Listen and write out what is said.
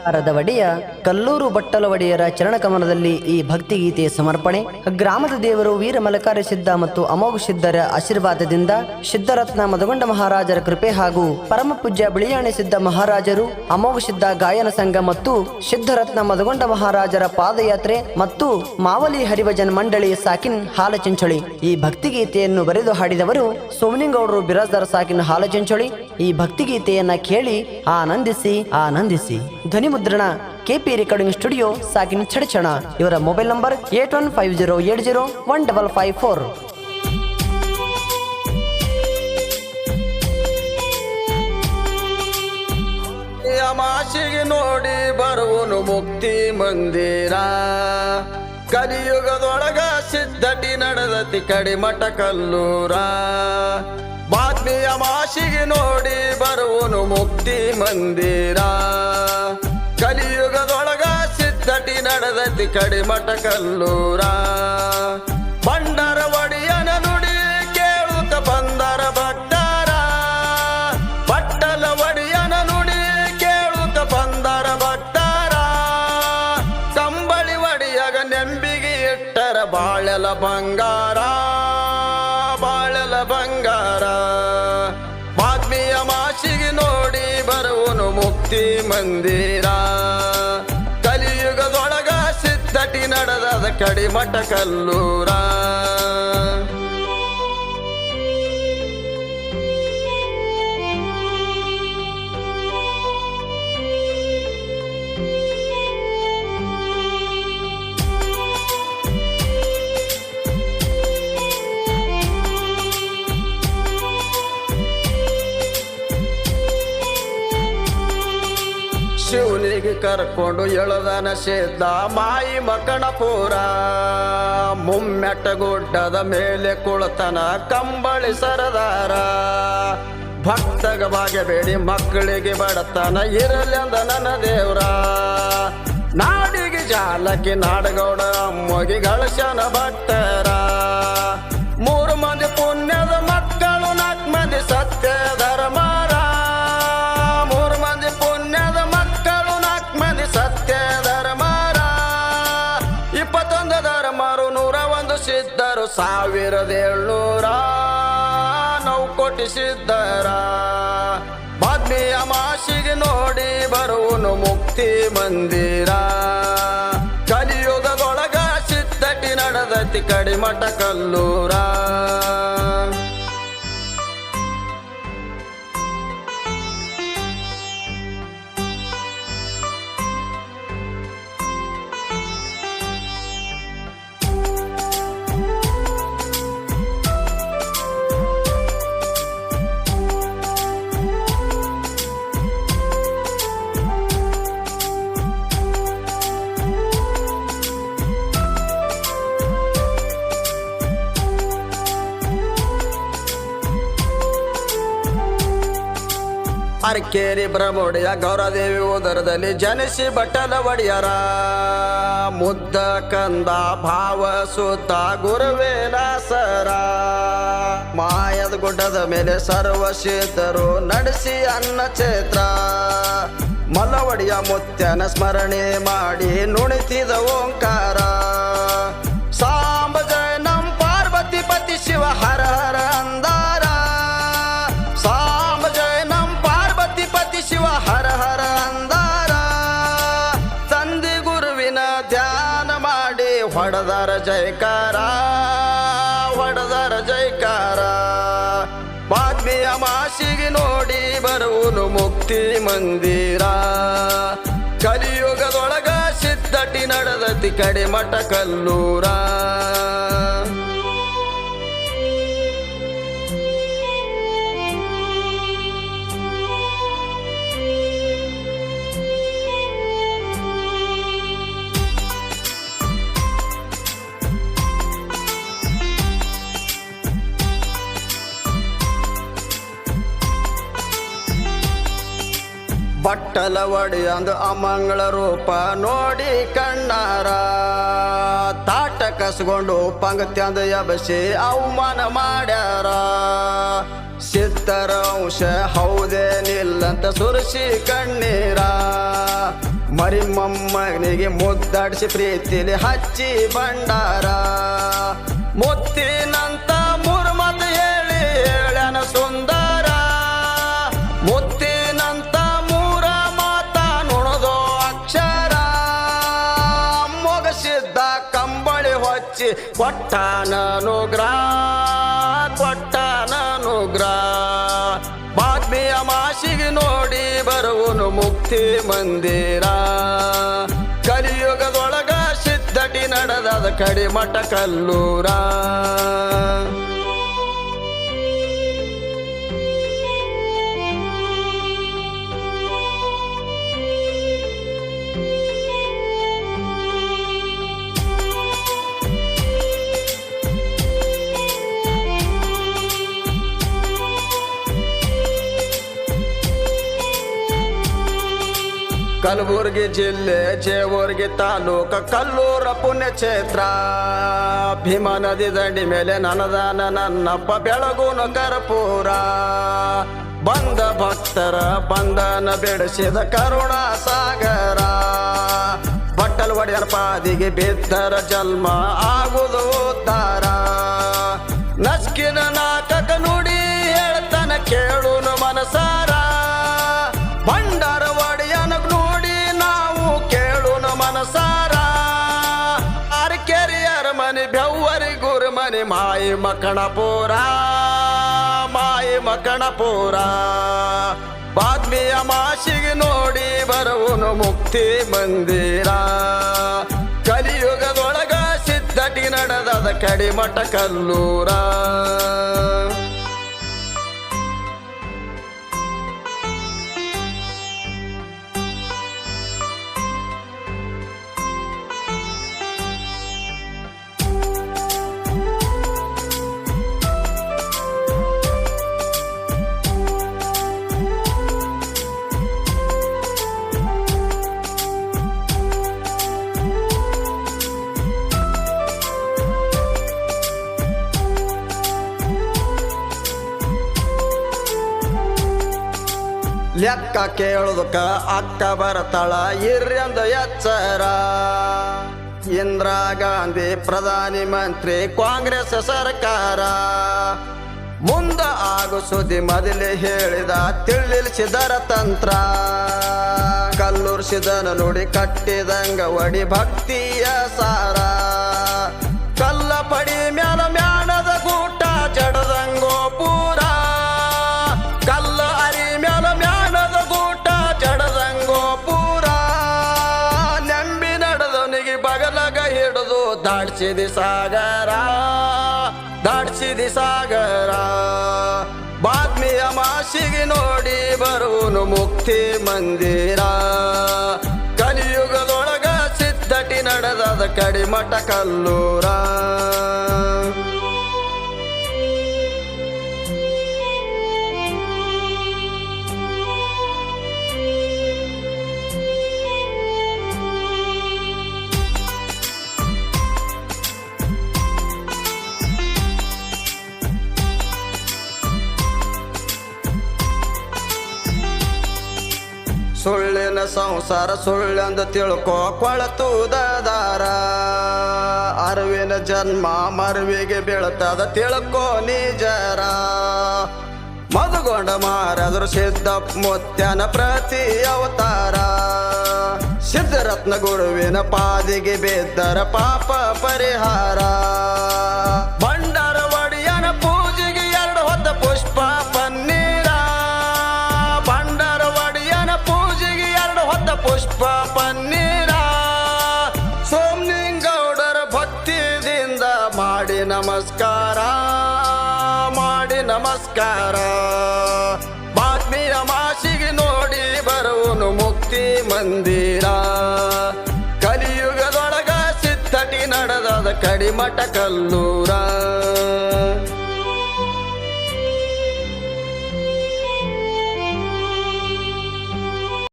ಬಂಗಾರದ ಒಡೆಯ ಕಲ್ಲೂರು ಬಟ್ಟಲ ಒಡೆಯರ ಚರಣಕಮಲದಲ್ಲಿ ಈ ಭಕ್ತಿಗೀತೆ ಸಮರ್ಪಣೆ. ಗ್ರಾಮದ ದೇವರು ವೀರ ಮಲಕಾರ ಸಿದ್ಧ ಮತ್ತು ಅಮೋಘ ಸಿದ್ಧರ ಆಶೀರ್ವಾದದಿಂದ ಸಿದ್ಧರತ್ನ ಮದಗೊಂಡ ಮಹಾರಾಜರ ಕೃಪೆ ಹಾಗೂ ಪರಮ ಪೂಜ್ಯ ಬಿಳಿಯಾಣೆ ಸಿದ್ಧ ಮಹಾರಾಜರು, ಅಮೋಘ ಸಿದ್ಧ ಗಾಯನ ಸಂಘ ಮತ್ತು ಸಿದ್ಧರತ್ನ ಮದಗೊಂಡ ಮಹಾರಾಜರ ಪಾದಯಾತ್ರೆ ಮತ್ತು ಮಾವಲಿ ಹರಿಭಜನ್ ಮಂಡಳಿ ಸಾಕಿನ್ ಹಾಲಚಿಂಚೊಳಿ. ಈ ಭಕ್ತಿಗೀತೆಯನ್ನು ಬರೆದು ಹಾಡಿದವರು ಸೋಮನಿಗೌಡರು ಬಿರಾಜ್ದಾರ್ ಸಾಕಿನ್ ಹಾಲಚಿಂಚೊಳಿ. ಈ ಭಕ್ತಿಗೀತೆಯನ್ನ ಕೇಳಿ ಆನಂದಿಸಿ ಆನಂದಿಸಿ. ಧ್ವನಿ ಮುದ್ರಣ ಕೆಪಿ ರೆಕಾರ್ಡಿಂಗ್ ಸ್ಟುಡಿಯೋ ಸಾಕಿನ್ ಚಡಚಣ. ಇವರ ಮೊಬೈಲ್ ನಂಬರ್ 8150801554. ಅಮಾಶಿಗೆ ನೋಡಿ ಬರುವನು ಮುಕ್ತಿ ಮಂದಿರ, ಕಲಿಯುಗದೊಳಗ ಸಿದ್ಧಟಿ ನಡೆದತಿ ಕಡಿಮಠ ಕಲ್ಲೂರ. ಬಾದ್ಮಿಯ ಮಾಶಿಗೆ ನೋಡಿ ಬರುವನು ಮುಕ್ತಿ ಮಂದಿರ, ಕಲಿಯುಗದೊಳಗ ಸಿದ್ಧಟಿ ನಡೆದತಿ ಕಡಿಮಠ ಕಲ್ಲೂರ. ಬಂಡರ ಒಡೆಯನ ನುಡಿ ಕೇಳುತ್ತ ಬಂದರ ಭಕ್ತರ, ಬಟ್ಟಲ ಒಡೆಯನ ನುಡಿ ಕೇಳುತ್ತ ಬಂದರ ಭಕ್ತರ. ಕಂಬಳಿ ಒಡೆಯಗ ನೆಂಬಿಗೆ ಇಟ್ಟರ ಬಾಳೆಲ ಬಂಗಾರ, ಬಾಳೆಲ ಬಂಗಾರ. ಬಾದ್ಮಿಯ ಮಾಶಿಗೆ ನೋಡಿ ಬರುವನು ಮುಕ್ತಿ ಮಂದಿರ, ಕಲಿಯುಗದೊಳಗ ಸಿದ್ಧಟಿ ನಡೆದದ ಕಡಿಮಠ ಕಲ್ಲೂರ. ಶಿವನಿಗೆ ಕರ್ಕೊಂಡು ಎಳದನ ಸಿದ್ಧ ಮಾಯಿ ಮಕಣಪುರ, ಮುಮ್ಮೆಟ್ಟ ಗುಡ್ಡದ ಮೇಲೆ ಕುಳತನ ಕಂಬಳಿ ಸರದಾರ. ಭಕ್ತಗ ಭಾಗ್ಯಬೇಡಿ ಮಕ್ಕಳಿಗೆ ಬಡತನ ಇರಲೆಂದ ನನ್ನ ದೇವ್ರ. ನಾಡಿಗೆ ಜಾಲಕ್ಕೆ ನಾಡಗೌಡ ಅಮ್ಮೋಗಿ ಗಳಶನ ಭಕ್ತರ. 3 ಮಂದಿ ಪುಣ್ಯದ ಮಕ್ಕಳು, 4 ಮಂದಿ ಸತ್ಯ ಧರ್ಮರ. 3 ಮಂದಿ ಪುಣ್ಯದ ಮಕ್ಕಳು, 4 ಮಂದಿ ಸತ್ಯ ಧರ್ಮರ. 21 ಧರ್ಮರು, 101 ಸಿದ್ಧರು, 1700 9 ಸಿದ್ಧರ. ಬಾದ್ಮಿಯ ಮಾಶಿಗೆ ನೋಡಿ ಬರುವನು ಮುಕ್ತಿ ಮಂದಿರ, ಕಲಿಯುಗದೊಳಗ ಸಿದ್ಧಟಿ ನಡೆದತಿ ಕಡಿಮಠ ಕಲ್ಲೂರ. ಅರಕೇರಿ ಬ್ರಹ್ಮೊಡೆಯ ಗೌರದೇವಿ ಉದರದಲ್ಲಿ ಜನಿಸಿ ಬಟ್ಟಲ ಒಡೆಯರ. ಮುದ್ದ ಕಂದ ಭಾವ ಸುತ್ತ ಗುರುವೇಲಾಸರ. ಮಾಯದ ಗುಡ್ಡದ ಮೇಲೆ ಸರ್ವ ಸಿದ್ಧರು ನಡೆಸಿ ಅನ್ನ ಕ್ಷೇತ್ರ. ಮಲವಡಿಯ ಮುತ್ಯನ ಸ್ಮರಣೆ ಮಾಡಿ ನುಣಿತಿದ ಓಂಕಾರ. ಸಾಂಬ ಜಯ ನಂ ಪಾರ್ವತಿ ಪತಿ ಶಿವ ಹರ ಹರ ಅಂದಾರ. ಸಾಂಬ ಜಯ ನಂ ಪಾರ್ವತಿ ಪತಿ ಶಿವ ಹರ ಹರ ಅಂದಾರ. ತಂದೆ ಗುರುವಿನ ಧ್ಯಾನ ಮಾಡಿ ಹೊಡೆದರ ಜಯಕಾರ, ಹೊಡೆದರ ಜಯಕಾರ. ಬಾದ್ಮಿಯ ಮಾಶಿಗೆ ನೋಡಿ ಬರುವನು ಮುಕ್ತಿ ಮಂದಿರ, ಕಲಿಯುಗದೊಳಗ ಸಿದ್ಧಟಿ ನಡೆದತಿ ಕಡಿಮಠ ಕಲ್ಲೂರ. ಬಟ್ಟಲ ಒಡೆಯಂದು ಅಮಂಗಳ ರೂಪ ನೋಡಿ ಕಣ್ಣಾರ. ತಾಟ ಕಸ್ಕೊಂಡು ಪಂಕ್ತಿಯಂದು ಎಬಸಿ ಅವಮಾನ ಮಾಡ್ಯಾರ. ಸಿದ್ಧರ ಅಂಶ ಹೌದೇನಿಲ್ಲಂತ ಸುರಿಸಿ ಕಣ್ಣೀರ. ಮರಿ ಮೊಮ್ಮಗನಿಗೆ ಮುದ್ದಾಡಿಸಿ ಪ್ರೀತಿಲಿ ಹಚ್ಚಿ ಬಂಡಾರ. ಮುತ್ತಿನಂತ ಮೂರು ಮಾತು ಹೇಳಿ ಹೇಳ್ಯಾನ ಸುಂದರ. ಮುತ್ತಿನಂತ ಮೂರ ಮಾತ ನುಣದೋ ಅಕ್ಷರ. ಮೊಗಸಿದ್ದ ಕಂಬಳಿ ಹೊಚ್ಚಿ ಕೊಟ್ಟಾನನುಗ್ರ ಬಾದ್ಮಿಯ ಮಾಸಿಗೆ ನೋಡಿ ಬರುವನು ಮುಕ್ತಿ ಮಂದಿರ. ಕಲಿಯುಗದೊಳಗ ಸಿದ್ಧಟಿ ನಡೆದದ ಕಡಿಮಠ ಕಲ್ಲೂರ. ಕಲಬುರ್ಗಿ ಜಿಲ್ಲೆ ಜೇವರ್ಗಿ ತಾಲೂಕ ಕಲ್ಲೂರ ಪುಣ್ಯಕ್ಷೇತ್ರ. ಭೀಮಾ ನದಿ ದಂಡಿ ಮೇಲೆ ನನದಾನ ನನ್ನಪ್ಪ ಬೆಳಗುನ ಕರ್ಪೂರ. ಬಂದ ಭಕ್ತರ ಬಂಧನ ಬೆಳೆಸಿದ ಕರುಣಾ ಸಾಗರ. ಬಟ್ಟಲ್ ಒಡೆಯರ ಪಾದಿಗೆ ಬಿದ್ದರ ಜನ್ಮ ಆಗುವುದು ಉದ್ಧಾರ. ನಸ್ಕಿನ ನಾಟಕ ನುಡಿ ಹೇಳ್ತಾನ ಕೇಳುನು ಮನಸಾರ. ಭಂಡಾರ ಒಡೆಯನ ನೋಡಿ ನಾವು ಕೇಳುನು ಮನಸಾರ. ಅರಕೆರಿಯರ ಮನೆ ಬೆವ್ವರಿ ಗುರು ಮನೆ ಮಾಯಿ ಮಕ್ಕಣಪುರ. ಬಾದ್ಮಿಯ ಮಾಸಿಗೆ ನೋಡಿ ಬರುವನು ಮುಕ್ತಿ ಮಂದಿರ. ಕಲಿಯುಗದೊಳಗ ಸಿದ್ಧಟಿ ನಡೆದದ ಕಡಿಮಠ ಕಲ್ಲೂರ. ಲೆಕ್ಕ ಕೇಳುದಕ್ಕ ಅಕ್ಕ ಬರತಾಳ ಇರ್ಯಂದ ಎಚ್ಚರ. ಇಂದಿರಾ ಗಾಂಧಿ ಪ್ರಧಾನಿ ಮಂತ್ರಿ ಕಾಂಗ್ರೆಸ್ ಸರ್ಕಾರ. ಮುಂದ ಆಗು ಸುದ್ದಿ ಮೊದಲೇ ಹೇಳಿದ ತಿಳಿಸಿದರ ತಂತ್ರ. ಕಲ್ಲೂರ್ಸಿದನ ನುಡಿ ಕಟ್ಟಿದಂಗ ಒಡಿ ಭಕ್ತಿಯ ಸಾರ. ಕಲ್ಲ ಪಡಿ ಮ್ಯಾಲ ಮ್ಯಾಣದ ಗೂಟ ಜಡದಂಗೋ ಪೂರ. ಕಲ್ಲ ಅರಿ ಮ್ಯಾಲ ಮ್ಯಾಣದ ಗೂಟ ಜಡದಂಗೋ ಪೂರ. ನೆಂಬಿ ನಡೆದವನಿಗೆ ಬಗಲಗ ಹಿಡಿದು ದಾಡ್ಸಿದಿ ಸಾಗರ. ಬಾದ್ಮಿಯ ಮಾಸಿಗೆ ನೋಡಿ ಬರುವನು ಮುಕ್ತಿ ಮಂದಿರ. ಕಲಿಯುಗದೊಳಗ ಸಿದ್ಧಟಿ ನಡೆದದ ಕಡಿಮಠ ಕಲ್ಲೂರ. ಸುಳ್ಳಿನ ಸಂಸಾರ ಸುಳ್ಳೆಂದು ತಿಳ್ಕೋ ಕೊಳತುದಾರ. ಅರಿವಿನ ಜನ್ಮ ಮರುವಿಗೆ ಬೀಳ್ತದ ತಿಳ್ಕೋ ನಿಜರ. ಮದುಗೊಂಡ ಮಾರದ್ರು ಸಿದ್ದಪ್ಪ ಮುತ್ಯನ ಪ್ರತಿ ಅವತಾರ. ಸಿದ್ಧರತ್ನ ಗುರುವಿನ ಪಾದಿಗೆ ಬಿದ್ದರ ಪಾಪ ಪರಿಹಾರ. ಭಂಡಾರ ಒಡೆಯನ ಪೂಜೆಗೆ 2 ಹೊತ್ತ ಪುಷ್ಪ ಪನ್ನೀರ. ಭಂಡಾರ ಒಡೆಯನ ಪೂಜೆಗೆ 2 ಹೊತ್ತ ಪುಷ್ಪ ಪನ್ನೀರ. ಸೋಮಲಿಂಗೌಡರ ಭಕ್ತಿದಿಂದ ಮಾಡಿ ನಮಸ್ಕಾರ. ಬಾದ್ಮಿಯ ಮಾಸಿಗೆ ನೋಡಿ ಬರುವನು ಮುಕ್ತಿ ಮಂದಿರ. ಕಲಿಯುಗದೊಳಗ ಸಿದ್ಧಟಿ ನಡೆದದ ಕಡಿಮಠ ಕಲ್ಲೂರ.